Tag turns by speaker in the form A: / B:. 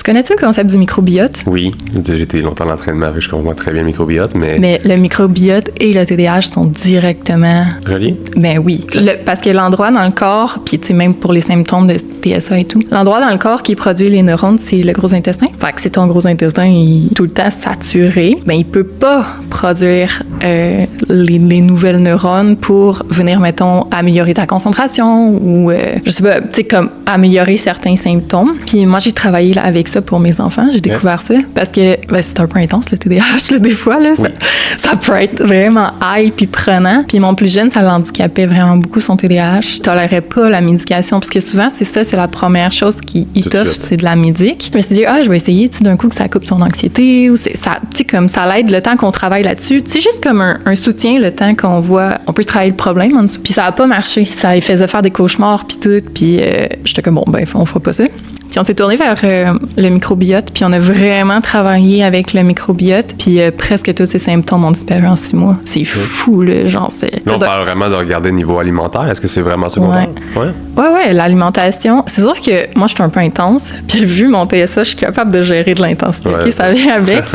A: connais-tu le concept du microbiote?
B: Oui, j'ai été longtemps en entraînement, je comprends très bien le microbiote, mais...
A: Mais le microbiote et le TDAH sont directement...
B: Reliés?
A: Ben oui, parce que l'endroit dans le corps, puis tu sais, même pour les symptômes de TSA et tout, l'endroit dans le corps qui produit les neurones, c'est le gros intestin. Fait que si ton gros intestin est tout le temps saturé, ben il peut pas produire les nouvelles neurones pour venir, mettons, améliorer ta concentration ou, je sais pas, tu sais, comme améliorer certains symptômes. Puis moi, j'ai travaillé là, avec ça pour mes enfants. J'ai découvert ça parce que ben, c'est un peu intense, le TDAH, là, des fois. Là,
B: oui.
A: ça peut être vraiment high puis prenant. Puis mon plus jeune, ça l'handicapait vraiment beaucoup, son TDAH. Il tolérait pas la médication parce que souvent, c'est ça, c'est la première chose qu'il t'offre, c'est de la médic. Je me suis dit, je vais essayer, tu sais, d'un coup, que ça coupe son anxiété ou ça, tu sais, comme ça l'aide le temps qu'on travaille là-dessus. Tu sais, juste comme un soutien le temps qu'on voit, on peut travailler le problème en dessous. Puis ça a pas marché. Ça lui faisait faire des cauchemars puis tout. Puis j'étais comme, bon, ben, on fera pas ça. Puis on s'est tourné vers le microbiote, puis on a vraiment travaillé avec le microbiote, puis presque tous ces symptômes ont disparu en 6 mois. C'est fou, là, genre, c'est...
B: Là, on parle vraiment de regarder le niveau alimentaire. Est-ce que c'est vraiment ça qu'on parle?
A: Ouais, l'alimentation. C'est sûr que moi, je suis un peu intense, puis vu mon TSA, je suis capable de gérer de l'intensité. Okay, ça vient avec.